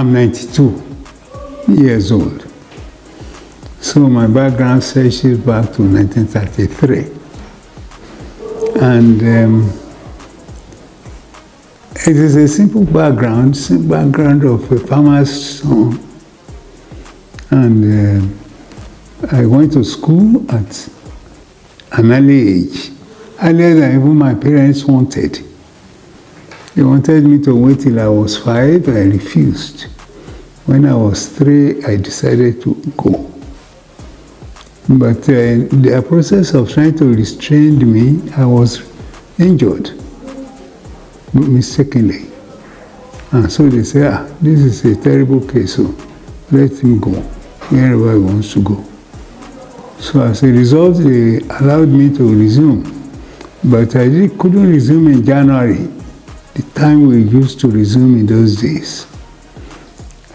I'm 92 years old. So my background stretches back to 1933. And it is a simple background of a farmer's son. And I went to school at an early age, earlier than even my parents wanted. They wanted me to wait till I was 5. I refused. When I was 3, I decided to go. But in the process of trying to restrain me, I was injured mistakenly. And so they said, this is a terrible case, so let him go wherever he wants to go. So as a result, they allowed me to resume. But I couldn't resume in January, the time we used to resume in those days.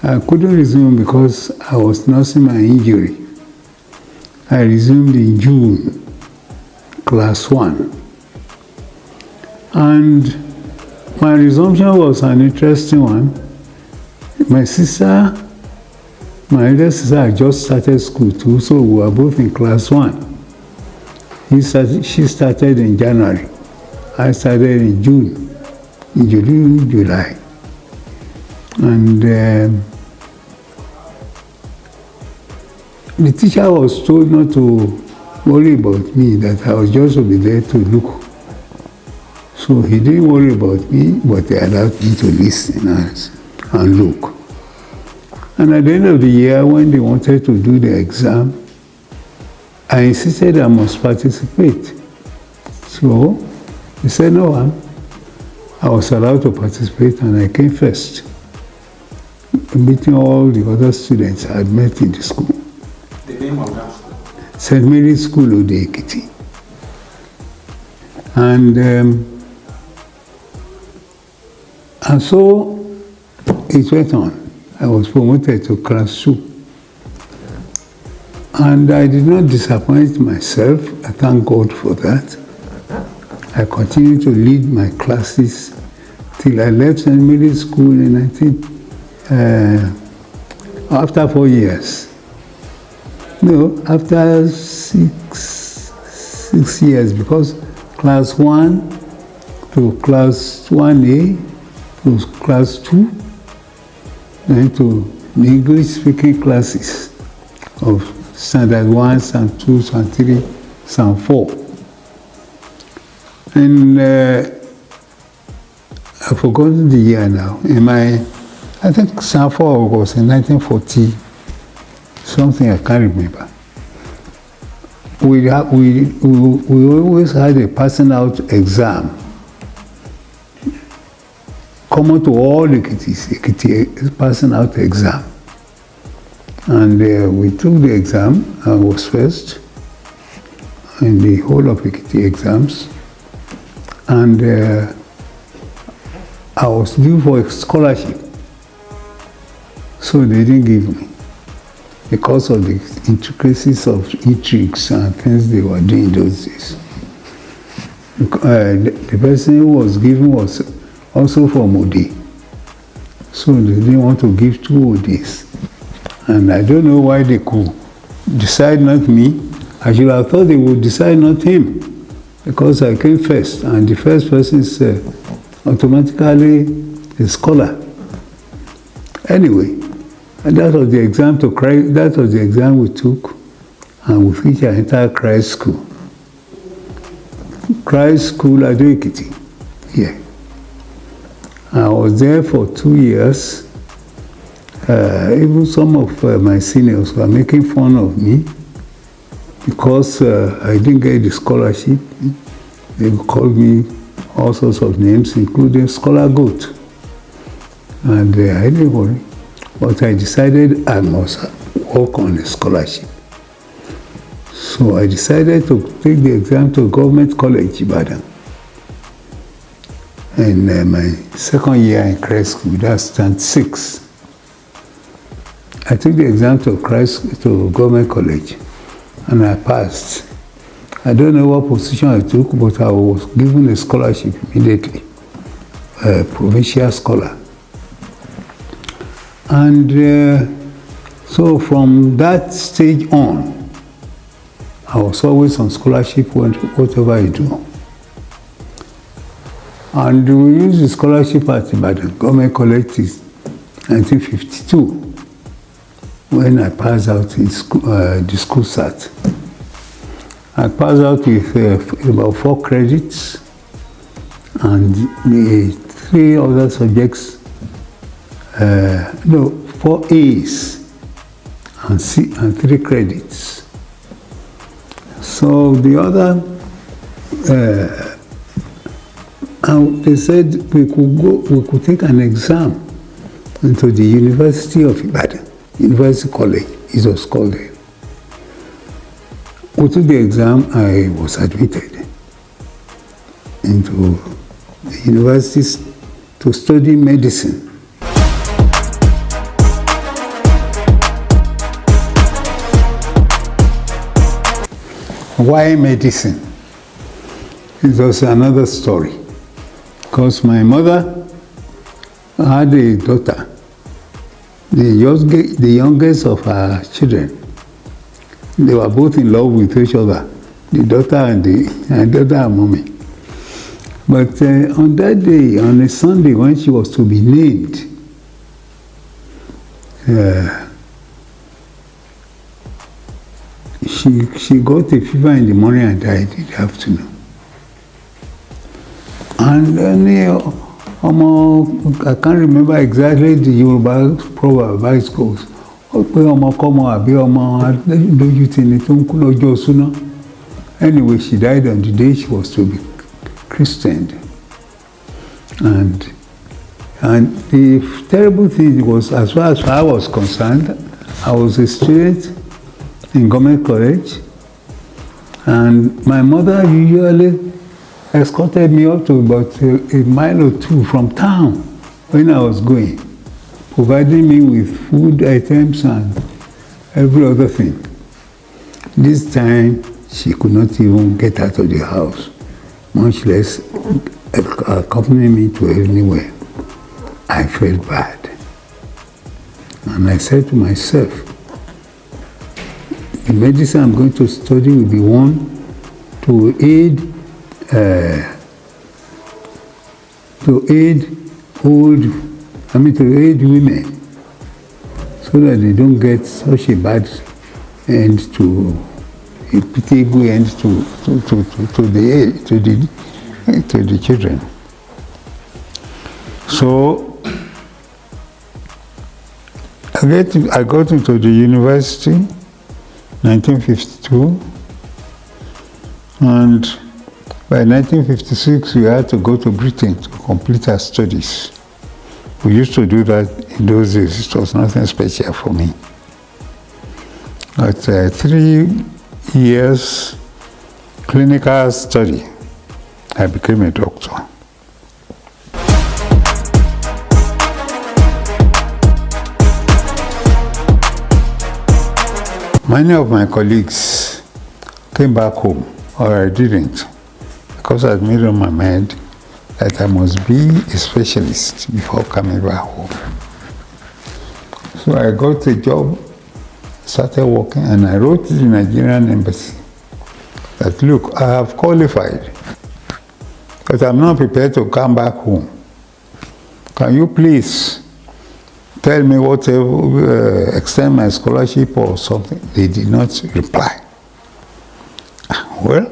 I couldn't resume because I was nursing my injury. I resumed in June, class 1. And my resumption was an interesting one. My elder sister had just started school too, so we were both in class 1. She started in January. I started in June, in July. And the teacher was told not to worry about me, that I was just to be there to look. So he didn't worry about me, but he allowed me to listen and look. And at the end of the year, when they wanted to do the exam, I insisted I must participate. So he said, no, I was allowed to participate, and I came first, beating all the other students I had met in the school. The name of that school? St. Mary's School, Ode-Ekiti. And so it went on. I was promoted to class 2. And I did not disappoint myself. I thank God for that. I continued to lead my classes till I left St. Mary's School in after 4 years. No, after six years, because class 1 to class 1A to class 2, then to the English-speaking classes of Standard 1, Standard 2, Standard 3, Standard 4. And I've forgotten the year now. I think Standard 4 was in 1940, something I can't remember. We always had a passing out exam, common to all Ekiti passing out exam. And we took the exam. I was first in the whole of Ekiti exams. And I was due for a scholarship. So they didn't give me, because of the intricacies of intrigues and things they were doing those days. The person who was given was also from Ode. So they didn't want to give 2 Odes. And I don't know why they could decide not me. I should have thought they would decide not him, because I came first, and the first person is automatically a scholar. Anyway, and that was the exam we took, and with which I entered Christ School. Christ School, Ado-Ekiti. Yeah. I was there for 2 years. Even some of my seniors were making fun of me because I didn't get the scholarship. They called me all sorts of names, including Scholar Goat. And I didn't worry. But I decided I must work on a scholarship. So I decided to take the exam to Government College, Ibadan. In my second year in Christ School, that's Standard 6. I took the exam to Government College, and I passed. I don't know what position I took, but I was given a scholarship immediately, a provincial scholar. And so from that stage on, I was always on scholarship whatever I do. And we used the scholarship at Ibadan Government College in 1952 when I passed out in school, the school SAT. I passed out with about 4 credits and the 3 other subjects, 4 A's and 3 credits. So the other, and they said we could take an exam into the University of Ibadan, University College, it was called there. We took the exam, I was admitted into the university to study medicine. Why medicine? It was another story. Because my mother had a daughter, the youngest of her children. They were both in love with each other, the daughter and mommy. But on that day, on a Sunday, when she was to be named, she got a fever in the morning and died in the afternoon. And then I can't remember exactly the Yoruba proverb, how it goes. Anyway, she died on the day she was to be christened. And the terrible thing was, as far as I was concerned, I was a student in Government College, and my mother usually escorted me up to about a mile or 2 from town when I was going, providing me with food items and every other thing. This time, she could not even get out of the house, much less accompany me to anywhere. I felt bad. And I said to myself, the medicine I'm going to study will be one to aid women, so that they don't get such a bad end to a pitiable end to the children. So I got into the university 1952, and by 1956 we had to go to Britain to complete our studies. We used to do that in those days. It was nothing special for me. But 3 years clinical study, I became a doctor. Many of my colleagues came back home, or I didn't, because I'd made up my mind that I must be a specialist before coming back home. So I got a job, started working, and I wrote to the Nigerian embassy that, look, I have qualified, but I'm not prepared to come back home. Can you please tell me whatever, extend my scholarship or something? They did not reply. Well,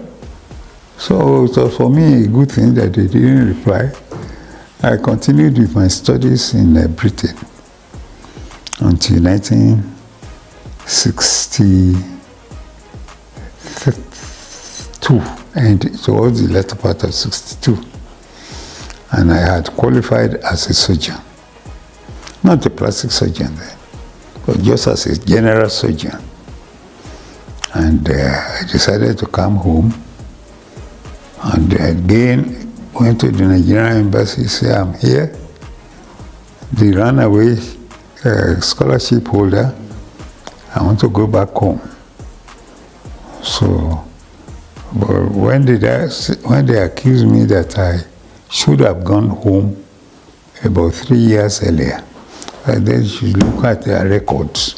so it was for me a good thing that they didn't reply. I continued with my studies in Britain until 1962, and towards the latter part of 62. And I had qualified as a surgeon. Not a plastic surgeon then, but just as a general surgeon. And I decided to come home, and again went to the Nigerian embassy, say I'm here, the runaway scholarship holder, I want to go back home. So, but when they accused me that I should have gone home about 3 years earlier, they should look at their records.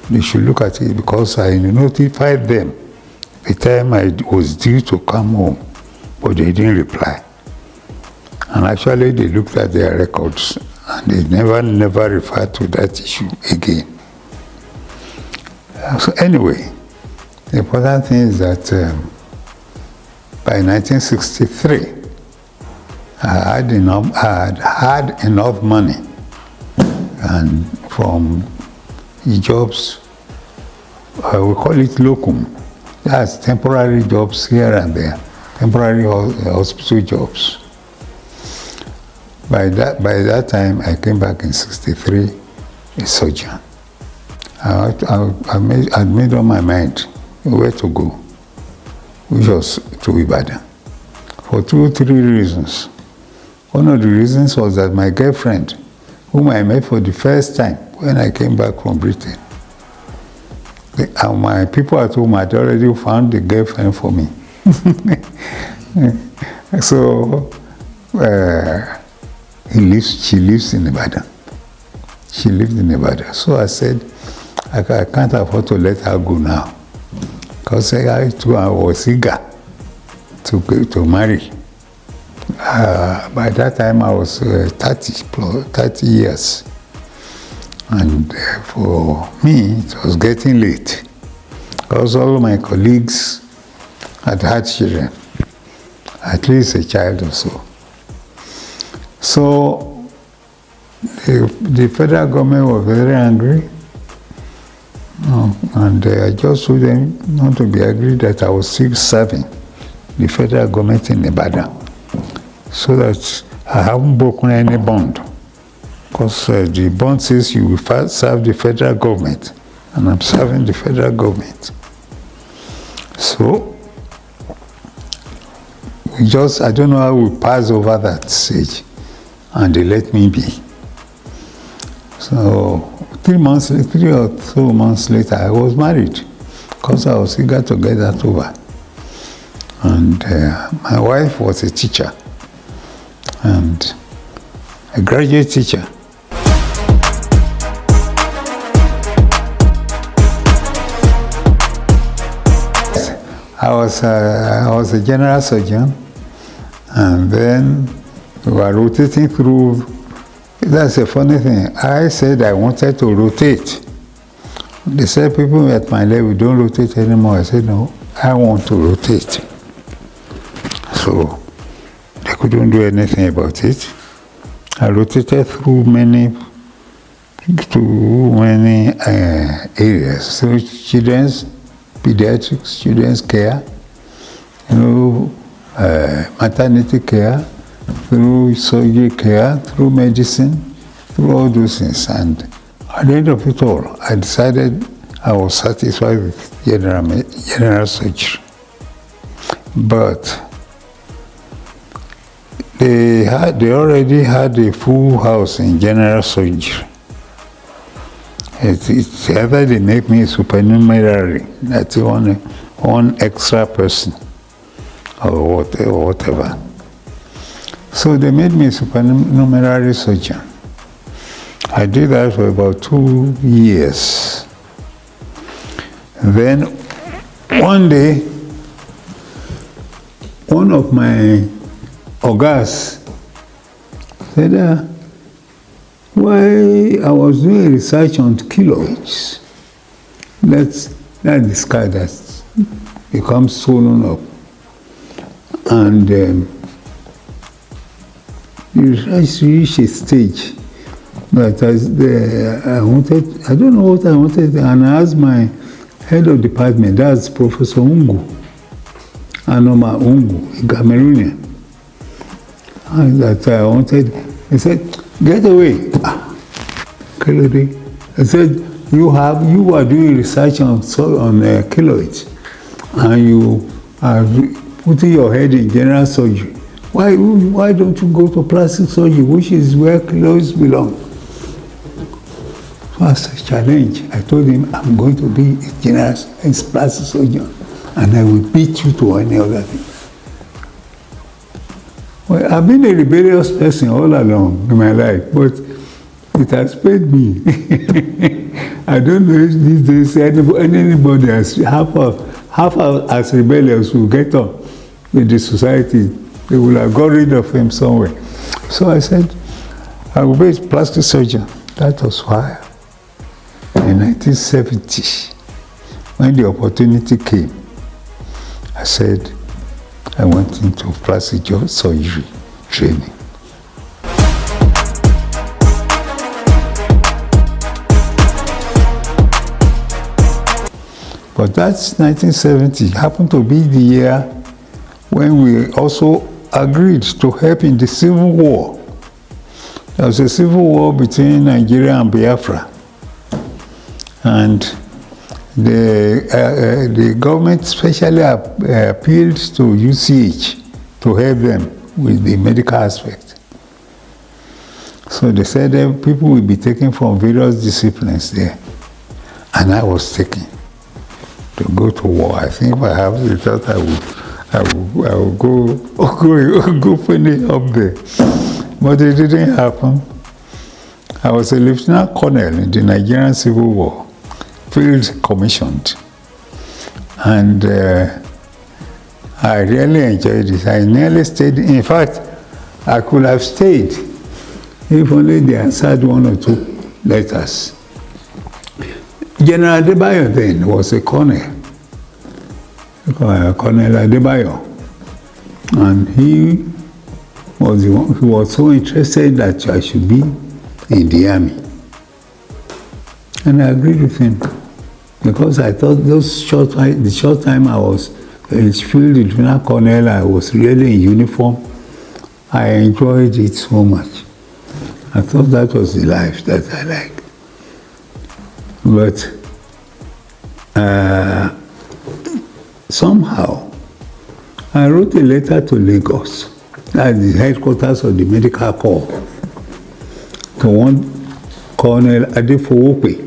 They should look at it because I notified them the time I was due to come home, but they didn't reply. And actually, they looked at their records and they never referred to that issue again. So anyway, the important thing is that by 1963, I had enough money, and from the jobs, we call it locum. That's temporary jobs here and there, temporary hospital jobs. By that time, I came back in '63, a surgeon. I'd made up my mind where to go, which was to Ibadan, for 2 or 3 reasons. One of the reasons was that my girlfriend, whom I met for the first time when I came back from Britain, and my people at home had already found a girlfriend for me. So she lives in Ibadan. She lived in Ibadan. So I said, I can't afford to let her go now, because I was eager to marry. By that time I was 30 years. And for me, it was getting late, because all of my colleagues had children, at least a child or so. So the federal government was very angry, and I just told them not to be angry, that I was still serving the federal government in Ibadan, so that I haven't broken any bond. Because the bond says you will first serve the federal government, and I'm serving the federal government. So, I don't know how we passed over that stage, and they let me be. So, 3 or 2 months later, I was married, because I was eager to get that over. And my wife was a teacher, and a graduate teacher. I was a general surgeon, and then we were rotating through. That's a funny thing. I said I wanted to rotate. They said people at my level don't rotate anymore. I said no, I want to rotate. So they couldn't do anything about it. I rotated through many areas, through children's pediatrics, children's care, maternity care, through surgery care, through medicine, through all those things. And at the end of it all, I decided I was satisfied with general surgery. But they already had a full house in general surgery. It's either they make me supernumerary, that's one extra person, or whatever. So they made me supernumerary surgeon. I did that for about 2 years. Then one day, one of my ogas said, why I was doing research on keloids. That's the scar that becomes swollen up. And the research reached a stage that I don't know what I wanted, and I asked my head of department, that's Professor Ungu, Anoma Ungu, a Cameroonian, and that I wanted, he said, get away. I said, you are doing research on keloids, and you are putting your head in general surgery. Why don't you go to plastic surgery, which is where keloids belong? So as a challenge, I told him, I'm going to be a general plastic surgeon, and I will beat you to any other thing. Well, I've been a rebellious person all along in my life, but It has paid me. I don't know if these days anybody as half as rebellious will get up with the society. They will have got rid of him somewhere. So I said, I will be a plastic surgeon. That was why in 1970, when the opportunity came, I said, I went into plastic surgery training. But that's 1970. It happened to be the year when we also agreed to help in the Civil War. There was a civil war between Nigeria and Biafra. And the government especially appealed to UCH to help them with the medical aspect. So they said that people will be taken from various disciplines there. And I was taken to go to war. I think perhaps they thought I would go finish up there. But it didn't happen. I was a lieutenant colonel in the Nigerian Civil War, field commissioned. And I really enjoyed it. I nearly stayed. In fact, I could have stayed if only they answered one or two letters. General Adebayo then was a colonel, Colonel Adebayo, and he was so interested that I should be in the army. And I agreed with him because I thought the short time I was in field lieutenant colonel, I was really in uniform. I enjoyed it so much. I thought that was the life that I liked. But somehow, I wrote a letter to Lagos, that's the headquarters of the Medical Corps, to one Colonel Adefowope,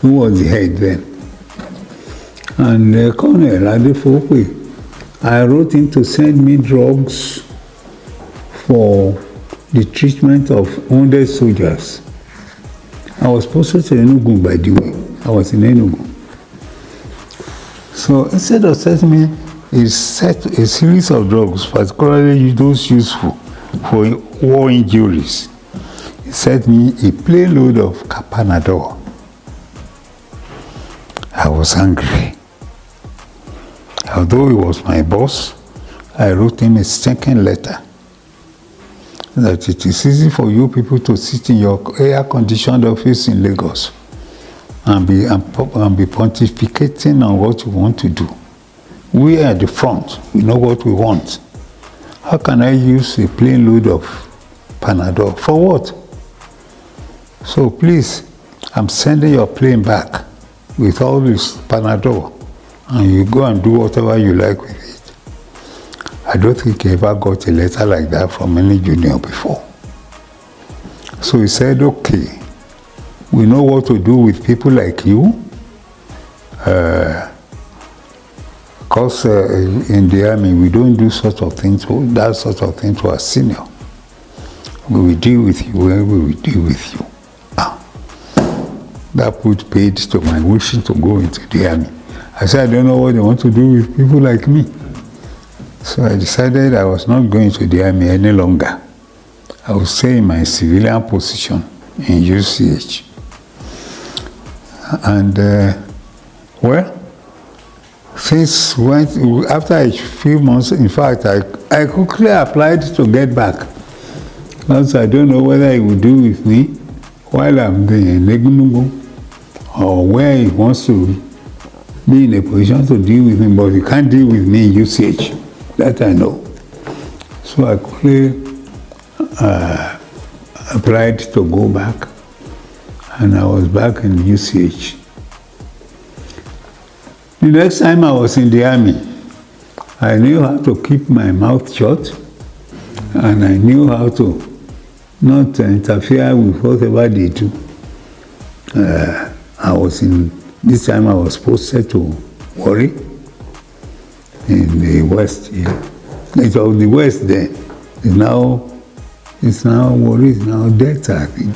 who was the head then. And Colonel Adefowope, I wrote him to send me drugs for the treatment of wounded soldiers. I was posted to Enugu, by the way. I was in Enugu. So instead of sending me a series of drugs, particularly those useful for war injuries, he sent me a plain load of Panadol. I was angry. Although he was my boss, I wrote him a second letter that it is easy for you people to sit in your air-conditioned office in Lagos and be pontificating on what you want to do. We are at the front. We know what we want. How can I use a plain load of Panadol? For what? So please, I'm sending your plane back with all this Panadol, and you go and do whatever you like with it. I don't think he ever got a letter like that from any junior before. So he said, okay, we know what to do with people like you, because in the army we don't do that sort of thing to our senior. We will deal with you when we will deal with you. That put paid to my wishing to go into the army. I said, I don't know what they want to do with people like me. So I decided I was not going to the army any longer. I would stay in my civilian position in UCH. And, well, things went, after a few months, in fact, I quickly applied to get back. Because I don't know whether he will do with me while I'm there in Legunugu, or where he wants to be in a position to deal with me, but he can't deal with me in UCH. That I know. So I quickly applied to go back, and I was back in UCH. The next time I was in the army, I knew how to keep my mouth shut, and I knew how to not interfere with whatever they do. This time I was posted to Warri in the West here. It was the West then. It's now Warri, it's now Delta, I think.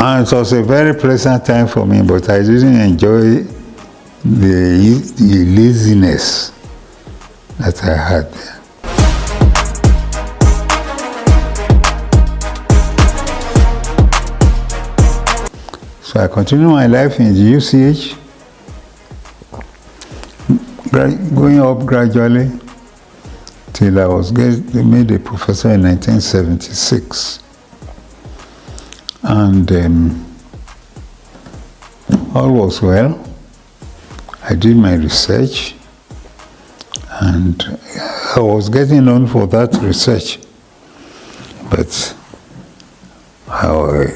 And it was a very pleasant time for me, but I didn't enjoy the laziness that I had there. So I continued my life in the UCH, going up gradually till I was made a professor in 1976. And all was well. I did my research, and I was getting known for that research. But I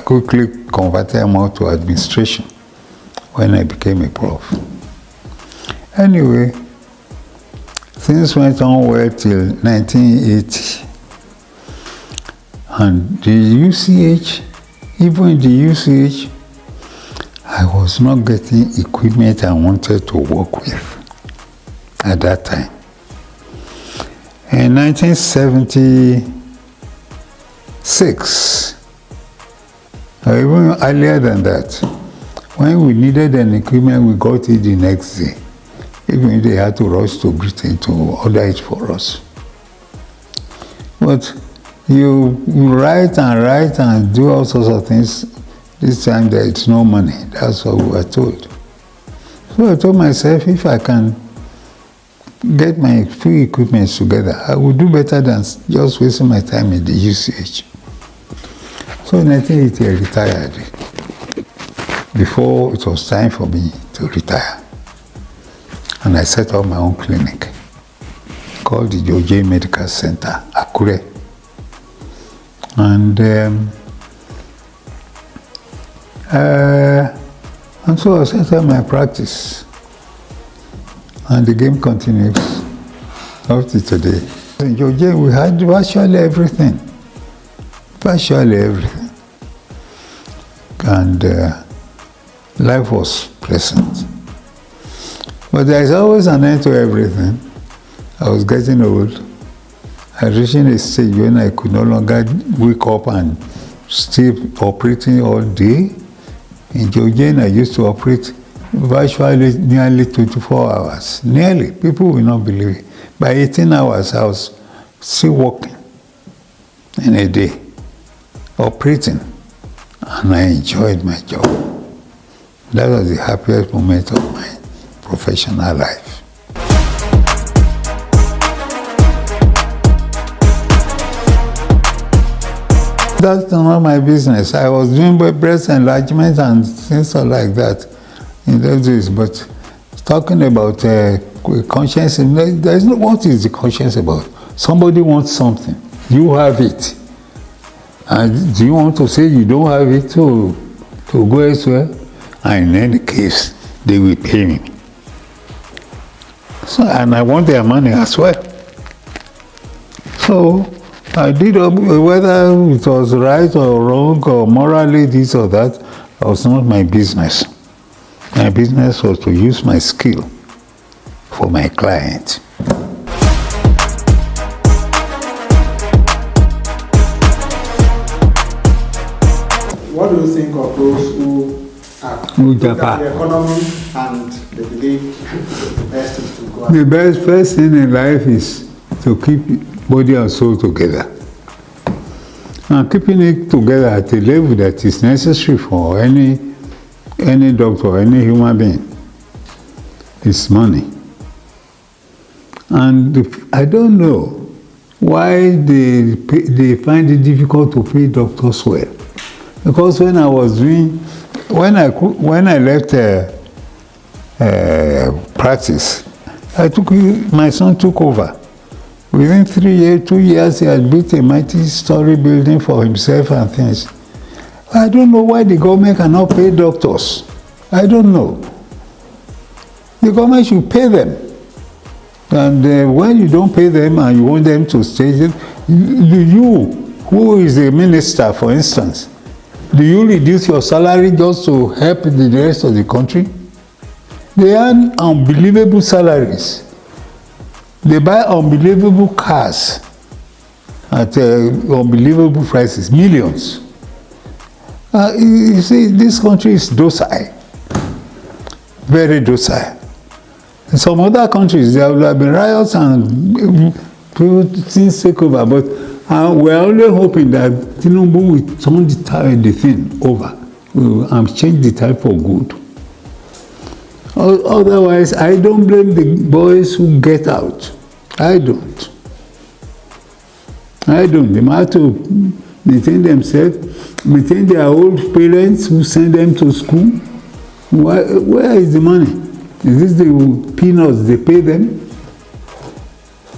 quickly converted more to administration when I became a prof. Anyway, things went on well till 1980. And the UCH, even in the UCH, I was not getting equipment I wanted to work with at that time. In 1976, or even earlier than that, when we needed an equipment, we got it the next day. Even if they had to rush to Britain to order it for us. But you write and do all sorts of things. This time there is no money. That's what we were told. So I told myself, if I can get my few equipments together, I would do better than just wasting my time in the UCH. So in 1980, I retired before it was time for me to retire. And I set up my own clinic called the George Medical Center, Akure. And so I set up my practice. And the game continues up to today. In George, we had virtually everything. Virtually everything. And life was pleasant. But there is always an end to everything. I was getting old. I reached a stage when I could no longer wake up and stay operating all day. In Georgian, I used to operate virtually nearly 24 hours. Nearly. People will not believe it. By 18 hours, I was still working in a day, operating. And I enjoyed my job. That was the happiest moment of my professional life. That's not my business. I was doing breast enlargement and things like that in those days. But talking about conscience, there's no, what is the conscience about? Somebody wants something. You have it. And do you want to say you don't have it to go elsewhere? And in any case, they will pay me. So, and I want their money as well. So I did, whether it was right or wrong or morally this or that, was not my business. My business was to use my skill for my client. What do you think of those who look at the economy and they believe the best is to go out? The first thing in life is to keep body and soul together. And keeping it together at a level that is necessary for any doctor, any human being, is money. And I don't know why they find it difficult to pay doctors well. Because when I left practice, my son took over. Within 2 years, he had built a multi-story building for himself and things. I don't know why the government cannot pay doctors. I don't know. The government should pay them. And when you don't pay them and you want them to stay, you, who is a minister, for instance, do you reduce your salary just to help the rest of the country? They earn unbelievable salaries. They buy unbelievable cars at unbelievable prices, millions. You see, this country is docile, very docile. In some other countries, there will have been riots and things take over, but we're only hoping that Tinubu will turn the thing over and change the tide for good. Otherwise, I don't blame the boys who get out. I don't. They have to maintain themselves, maintain their old parents who send them to school. Where is the money? Is this the peanuts they pay them?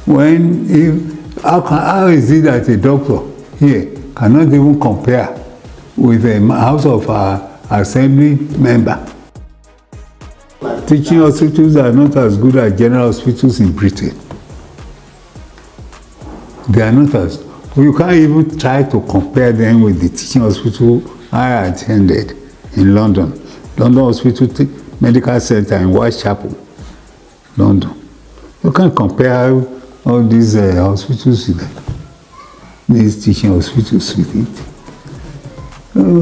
How is it that a doctor here cannot even compare with a House of Assembly member? Teaching hospitals are not as good as general hospitals in Britain. They are not as. You can't even try to compare them with the teaching hospital I attended in London. London Hospital Medical Center in Whitechapel, London. You can't compare all these hospitals with them, these teaching hospitals with it.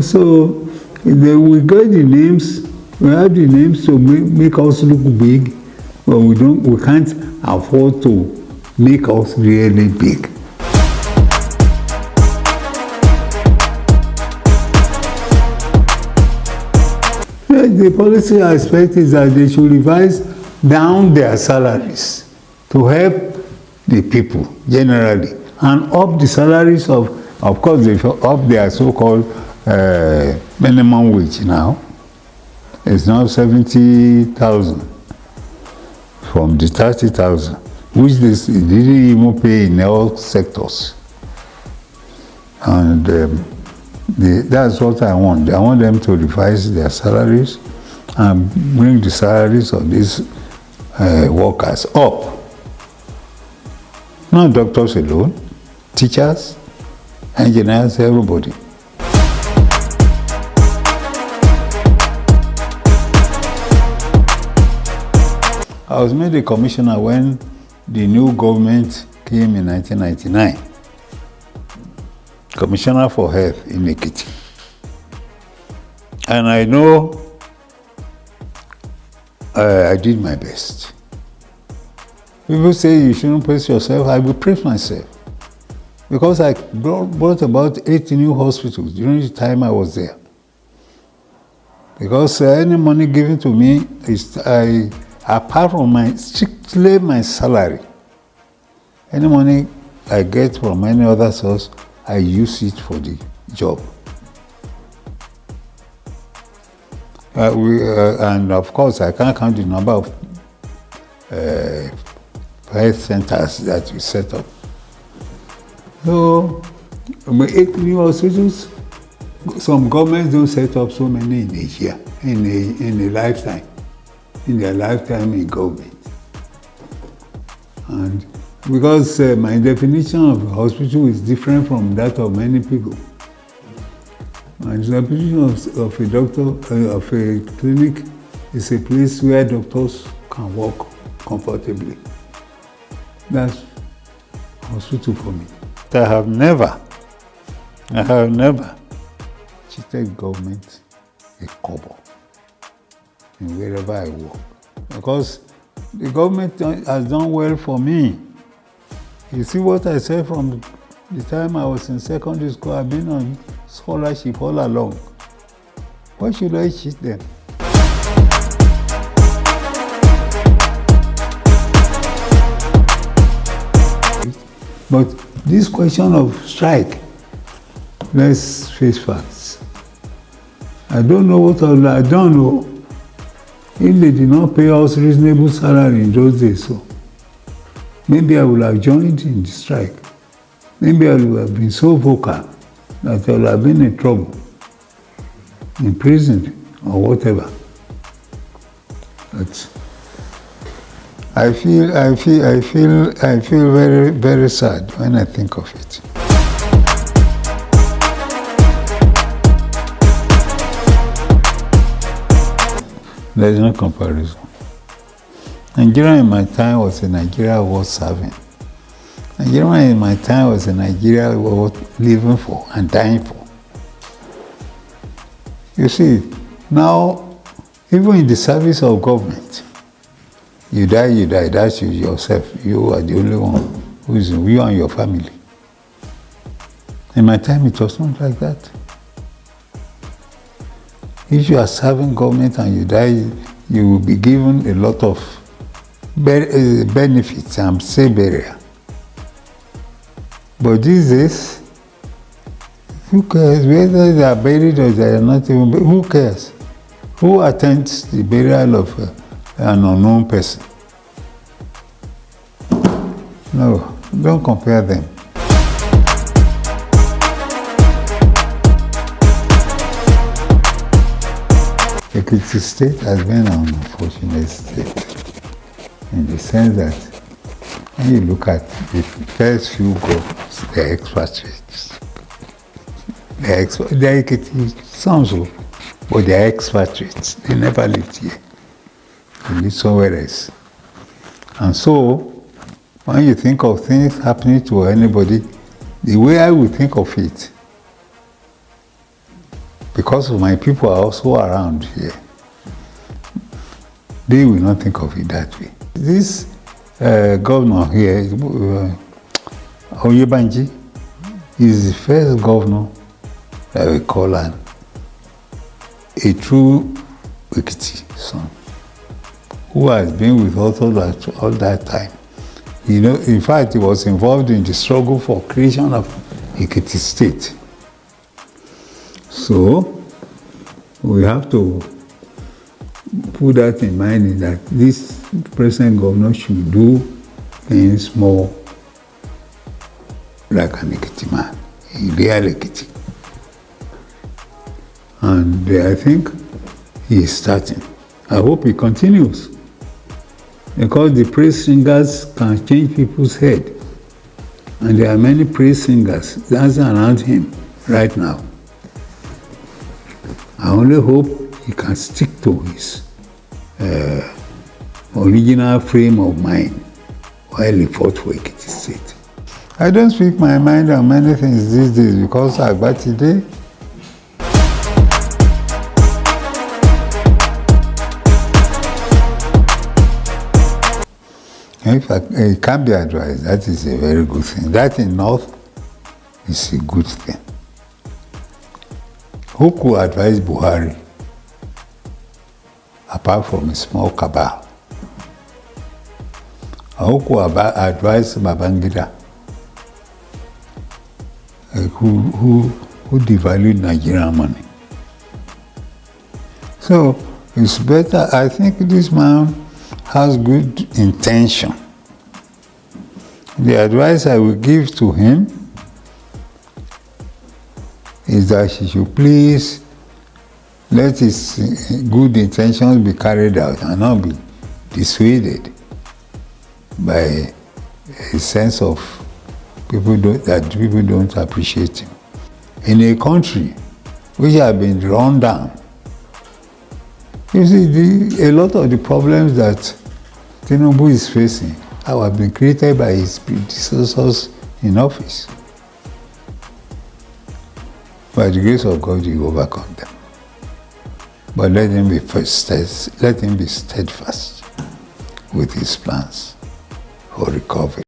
So we got the names. We have the names to make us look big, but we can't afford to make us really big. The policy aspect is that they should revise down their salaries to help the people generally, and up the salaries of course, they should up their so-called minimum wage now. It's now 70,000 from the 30,000, which they didn't even pay in all sectors. And that's what I want. I want them to revise their salaries and bring the salaries of these workers up. Not doctors alone, teachers, engineers, everybody. I was made a commissioner when the new government came in 1999. Commissioner for Health in Ekiti. And I know I did my best. People say you shouldn't praise yourself. I will praise myself. Because I brought about 8 new hospitals during the time I was there. Because any money given to me is, apart from strictly my salary, any money I get from any other source, I use it for the job. And of course, I can't count the number of health centers that we set up. So, 8 new hospitals. Some governments don't set up so many in a year, in a lifetime, in their lifetime in government. And because my definition of a hospital is different from that of many people. My definition of a doctor, of a clinic, is a place where doctors can work comfortably. That's a hospital for me. I have never cheated government a kobo in wherever I work. Because the government has done well for me. You see what I said from the time I was in secondary school, I've been on scholarship all along. Why should I cheat them? But this question of strike, let's face facts. I don't know what I don't know if they did not pay us reasonable salary in those days. So maybe I would have joined in the strike. Maybe I would have been so vocal that I would have been in trouble, imprisoned or whatever. But I feel very, very sad when I think of it. There is no comparison. Nigeria in my time was a Nigeria worth serving. Nigeria in my time was a Nigeria worth living for and dying for. You see, now, even in the service of government, you die, that's you yourself. You are the only one who is you and your family. In my time, it was not like that. If you are serving government and you die, you will be given a lot of benefits and say burial. But these days, who cares whether they are buried or they are not even buried? Who cares? Who attends the burial of an unknown person? No, don't compare them. Ekiti State has been an unfortunate state in the sense that when you look at the first few groups, they're expatriates. They're Ekiti, some so, but they're expatriates. They never lived here. They live somewhere else. And so, when you think of things happening to anybody, the way I would think of it, because of my people are also around here, they will not think of it that way. This governor here, Oyebanji, is the first governor that we call a true Ekiti son, who has been with us all that time. You know, in fact, he was involved in the struggle for creation of Ekiti State. So, we have to put that in mind that this present governor should do things more like an Ekiti man, a real Ekiti. And I think he is starting. I hope he continues. Because the praise singers can change people's head. And there are many praise singers dancing around him right now. I only hope he can stick to his original frame of mind while he fought for Ekiti State. I don't speak my mind on many things these days because Agba today. If it can be advised, that is a very good thing. That in North is a good thing. Who could advise Buhari apart from a small cabal? Who could advise Babangida, who devalued Nigerian money? So it's better. I think this man has good intention. The advice I will give to him is that he should please let his good intentions be carried out and not be dissuaded by a sense of that people don't appreciate him. In a country which has been run down, you see, a lot of the problems that Tinubu is facing have been created by his predecessors in office. By the grace of God, you overcome them. But let him be steadfast with his plans for recovery.